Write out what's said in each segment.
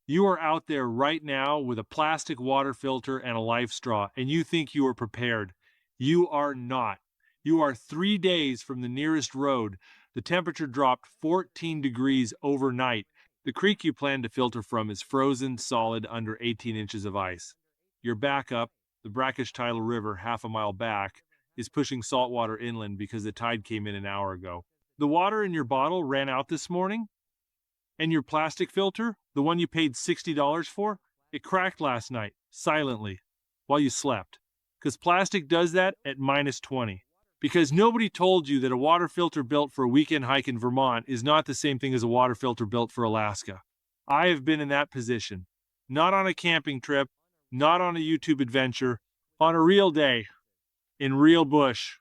You are out there right now with a plastic water filter and a life straw, and you think you are prepared. You are not. You are 3 days from the nearest road. The temperature dropped 14 degrees overnight. The creek you plan to filter from is frozen solid under 18 inches of ice. Your backup, the brackish tidal river half a mile back, is pushing salt water inland because the tide came in an hour ago. The water in your bottle ran out this morning? And your plastic filter, the one you paid $60 for, it cracked last night, silently, while you slept. Because plastic does that at minus 20. Because nobody told you that a water filter built for a weekend hike in Vermont is not the same thing as a water filter built for Alaska. I have been in that position. Not on a camping trip, not on a YouTube adventure, on a real day, in real bush,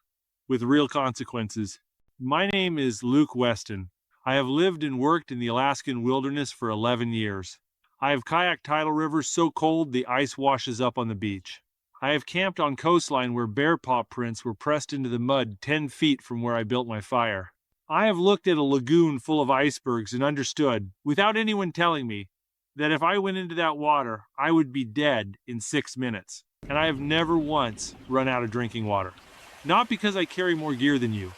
with real consequences. My name is Luke Weston. I have lived and worked in the Alaskan wilderness for 11 years. I have kayaked tidal rivers so cold the ice washes up on the beach. I have camped on coastline where bear paw prints were pressed into the mud 10 feet from where I built my fire. I have looked at a lagoon full of icebergs and understood, without anyone telling me, that if I went into that water, I would be dead in 6 minutes. And I have never once run out of drinking water. Not because I carry more gear than you,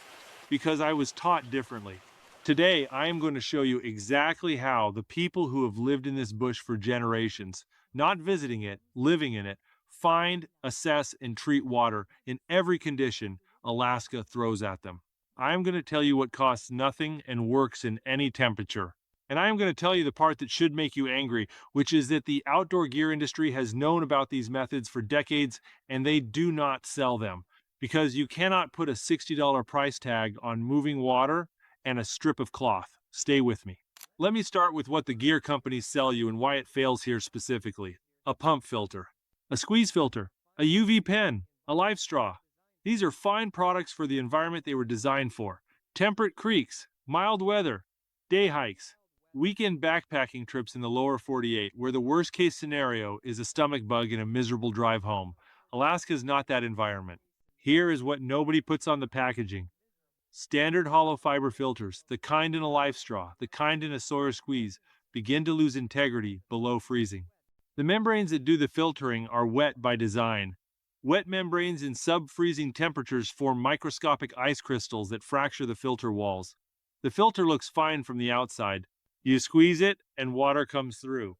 because I was taught differently. Today, I am going to show you exactly how the people who have lived in this bush for generations, not visiting it, living in it, find, assess, and treat water in every condition Alaska throws at them. I am going to tell you what costs nothing and works in any temperature. And I am going to tell you the part that should make you angry, which is that the outdoor gear industry has known about these methods for decades and they do not sell them. Because you cannot put a $60 price tag on moving water and a strip of cloth. Stay with me. Let me start with what the gear companies sell you and why it fails here specifically. A pump filter, a squeeze filter, a UV pen, a life straw. These are fine products for the environment they were designed for. Temperate creeks, mild weather, day hikes, weekend backpacking trips in the lower 48 where the worst case scenario is a stomach bug and a miserable drive home. Alaska is not that environment. Here is what nobody puts on the packaging. Standard hollow fiber filters, the kind in a life straw, the kind in a Sawyer squeeze, begin to lose integrity below freezing. The membranes that do the filtering are wet by design. Wet membranes in sub-freezing temperatures form microscopic ice crystals that fracture the filter walls. The filter looks fine from the outside. You squeeze it and water comes through.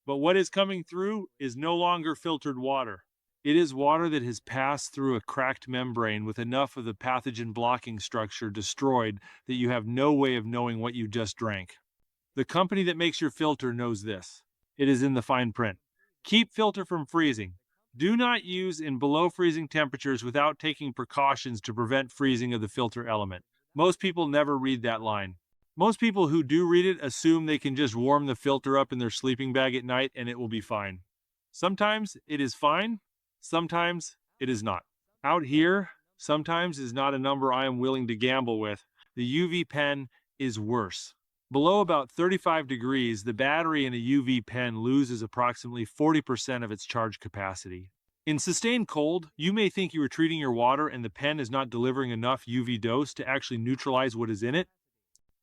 But what is coming through is no longer filtered water. It is water that has passed through a cracked membrane with enough of the pathogen blocking structure destroyed that you have no way of knowing what you just drank. The company that makes your filter knows this. It is in the fine print. Keep filter from freezing. Do not use in below freezing temperatures without taking precautions to prevent freezing of the filter element. Most people never read that line. Most people who do read it assume they can just warm the filter up in their sleeping bag at night and it will be fine. Sometimes it is fine. Sometimes it is not. Out here, sometimes is not a number I am willing to gamble with. The UV pen is worse. Below about 35 degrees, the battery in a UV pen loses approximately 40% of its charge capacity. In sustained cold, you may think you are treating your water and the pen is not delivering enough UV dose to actually neutralize what is in it.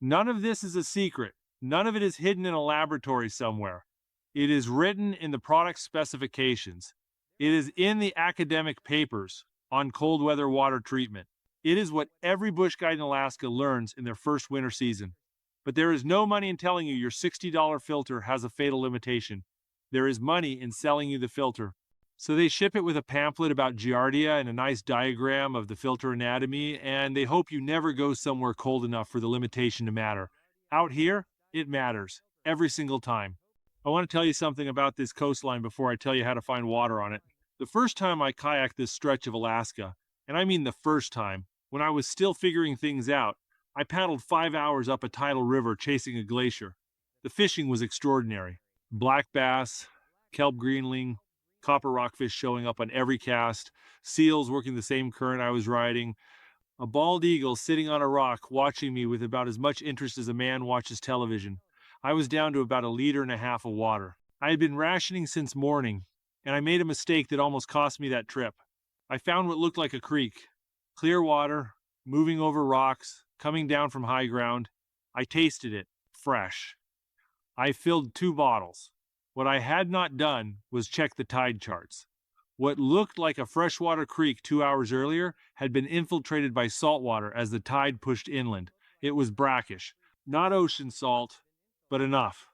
None of this is a secret. None of it is hidden in a laboratory somewhere. It is written in the product specifications. It is in the academic papers on cold weather water treatment. It is what every bush guide in Alaska learns in their first winter season. But there is no money in telling you your $60 filter has a fatal limitation. There is money in selling you the filter. So they ship it with a pamphlet about Giardia and a nice diagram of the filter anatomy, and they hope you never go somewhere cold enough for the limitation to matter. Out here, it matters, every single time. I want to tell you something about this coastline before I tell you how to find water on it. The first time I kayaked this stretch of Alaska, and I mean the first time, when I was still figuring things out, I paddled 5 hours up a tidal river chasing a glacier. The fishing was extraordinary. Black bass, kelp greenling, copper rockfish showing up on every cast, seals working the same current I was riding, a bald eagle sitting on a rock watching me with about as much interest as a man watches television. I was down to about 1.5 liters of water. I had been rationing since morning, and I made a mistake that almost cost me that trip. I found what looked like a creek. Clear water, moving over rocks, coming down from high ground. I tasted it, fresh. I filled 2 bottles. What I had not done was check the tide charts. What looked like a freshwater creek 2 hours earlier had been infiltrated by saltwater as the tide pushed inland. It was brackish, not ocean salt, but enough.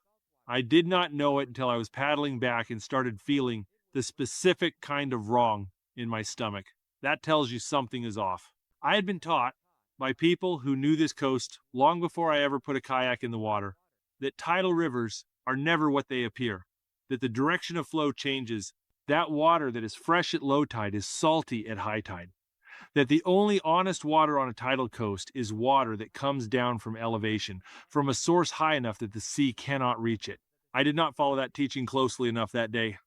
I did not know it until I was paddling back and started feeling the specific kind of wrong in my stomach. That tells you something is off. I had been taught by people who knew this coast long before I ever put a kayak in the water that tidal rivers are never what they appear, that the direction of flow changes, that water that is fresh at low tide is salty at high tide, that the only honest water on a tidal coast is water that comes down from elevation, from a source high enough that the sea cannot reach it. I did not follow that teaching closely enough that day.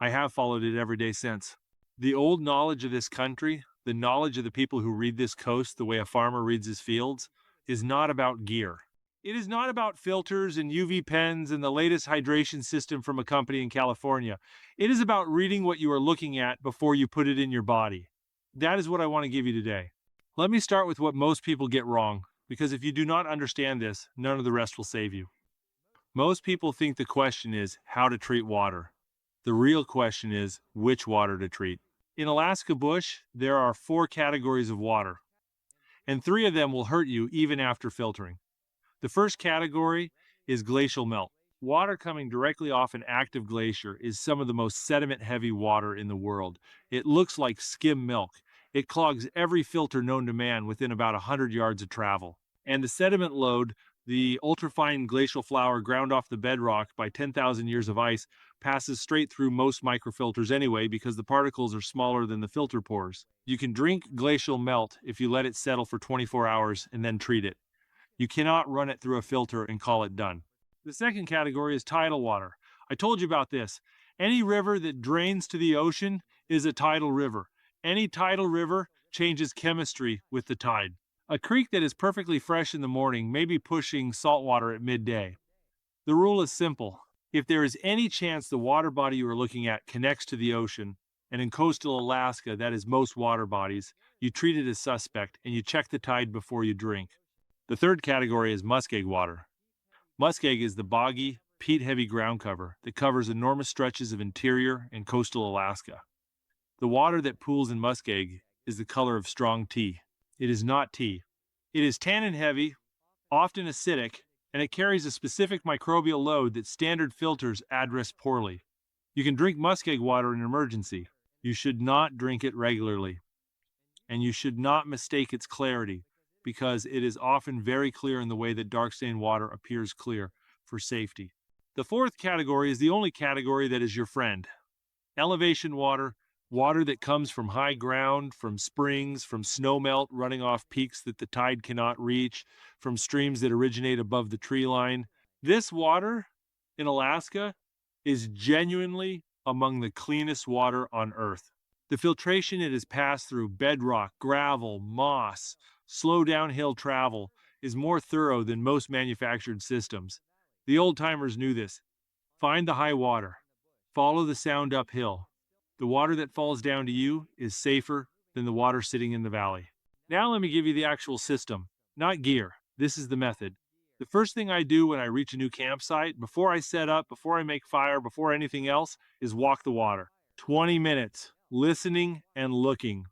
I have followed it every day since. The old knowledge of this country, the knowledge of the people who read this coast the way a farmer reads his fields, is not about gear. It is not about filters and UV pens and the latest hydration system from a company in California. It is about reading what you are looking at before you put it in your body. That is what I want to give you today. Let me start with what most people get wrong, because if you do not understand this, none of the rest will save you. Most people think the question is how to treat water. The real question is which water to treat. In Alaska bush, there are 4 categories of water, and 3 of them will hurt you even after filtering. The first category is glacial melt. Water coming directly off an active glacier is some of the most sediment-heavy water in the world. It looks like skim milk. It clogs every filter known to man within about 100 yards of travel. And the sediment load, the ultrafine glacial flour ground off the bedrock by 10,000 years of ice, passes straight through most microfilters anyway because the particles are smaller than the filter pores. You can drink glacial melt if you let it settle for 24 hours and then treat it. You cannot run it through a filter and call it done. The second category is tidal water. I told you about this. Any river that drains to the ocean is a tidal river. Any tidal river changes chemistry with the tide. A creek that is perfectly fresh in the morning may be pushing salt water at midday. The rule is simple. If there is any chance the water body you are looking at connects to the ocean, and in coastal Alaska that is most water bodies, you treat it as suspect and you check the tide before you drink. The third category is muskeg water. Muskeg is the boggy, peat-heavy ground cover that covers enormous stretches of interior and coastal Alaska. The water that pools in muskeg is the color of strong tea. It is not tea. It is tannin-heavy, often acidic, and it carries a specific microbial load that standard filters address poorly. You can drink muskeg water in an emergency. You should not drink it regularly. And you should not mistake its clarity, because it is often very clear in the way that dark stained water appears clear for safety. The fourth category is the only category that is your friend. Elevation water, water that comes from high ground, from springs, from snowmelt running off peaks that the tide cannot reach, from streams that originate above the tree line. This water in Alaska is genuinely among the cleanest water on Earth. The filtration it has passed through bedrock, gravel, moss, slow downhill travel is more thorough than most manufactured systems. The old-timers knew this. Find the high water. Follow the sound uphill. The water that falls down to you is safer than the water sitting in the valley. Now let me give you the actual system, not gear. This is the method. The first thing I do when I reach a new campsite, before I set up, before I make fire, before anything else, is walk the water. 20 minutes, listening and looking.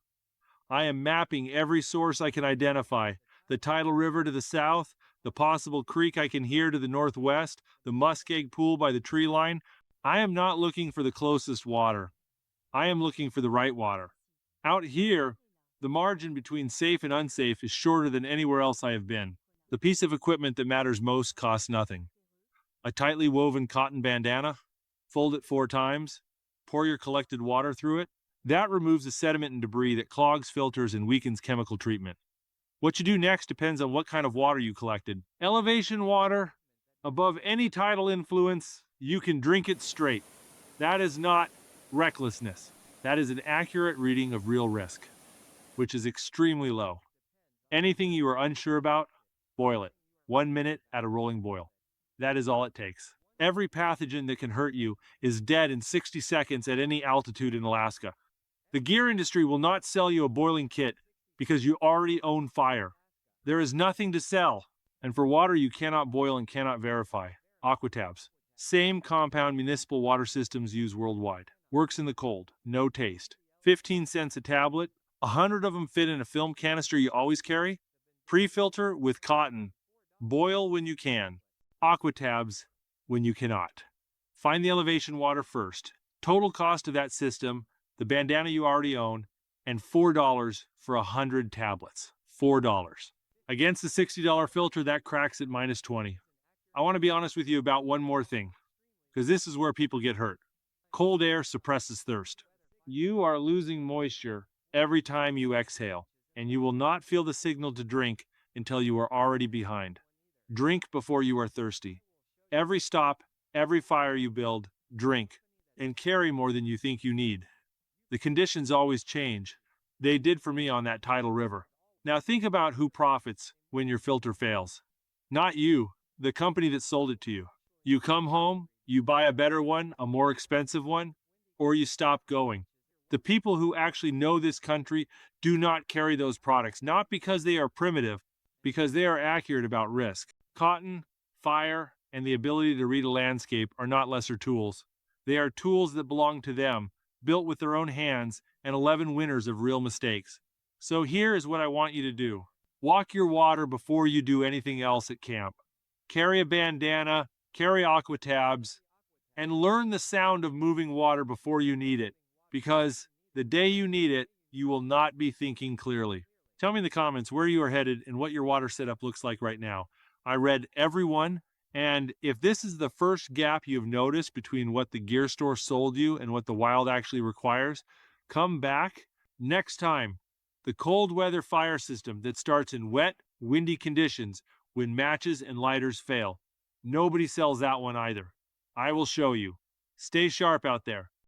I am mapping every source I can identify. The tidal river to the south, the possible creek I can hear to the northwest, the muskeg pool by the tree line. I am not looking for the closest water. I am looking for the right water. Out here, the margin between safe and unsafe is shorter than anywhere else I have been. The piece of equipment that matters most costs nothing. A tightly woven cotton bandana, fold it 4 times, pour your collected water through it. That removes the sediment and debris that clogs filters and weakens chemical treatment. What you do next depends on what kind of water you collected. Elevation water, above any tidal influence, you can drink it straight. That is not recklessness. That is an accurate reading of real risk, which is extremely low. Anything you are unsure about, boil it. 1 minute at a rolling boil. That is all it takes. Every pathogen that can hurt you is dead in 60 seconds at any altitude in Alaska. The gear industry will not sell you a boiling kit because you already own fire. There is nothing to sell. And for water you cannot boil and cannot verify. Aquatabs. Same compound municipal water systems use worldwide. Works in the cold. No taste. 15 cents a tablet. 100 of them fit in a film canister you always carry. Pre-filter with cotton. Boil when you can. Aquatabs when you cannot. Find the elevation water first. Total cost of that system, the bandana you already own, and $4 for 100 tablets. $4. Against the $60 filter, that cracks at minus 20. I want to be honest with you about one more thing, because this is where people get hurt. Cold air suppresses thirst. You are losing moisture every time you exhale, and you will not feel the signal to drink until you are already behind. Drink before you are thirsty. Every stop, every fire you build, drink, and carry more than you think you need. The conditions always change. They did for me on that tidal river. Now think about who profits when your filter fails. Not you, the company that sold it to you. You come home, you buy a better one, a more expensive one, or you stop going. The people who actually know this country do not carry those products, not because they are primitive, because they are accurate about risk. Cotton, fire, and the ability to read a landscape are not lesser tools. They are tools that belong to them, built with their own hands, and 11 winners of real mistakes. So here is what I want you to do. Walk your water before you do anything else at camp. Carry a bandana, carry aquatabs, and learn the sound of moving water before you need it, because the day you need it, you will not be thinking clearly. Tell me in the comments where you are headed and what your water setup looks like right now. I read every one, and if this is the first gap you've noticed between what the gear store sold you and what the wild actually requires, come back next time. The cold weather fire system that starts in wet, windy conditions when matches and lighters fail. Nobody sells that one either. I will show you. Stay sharp out there.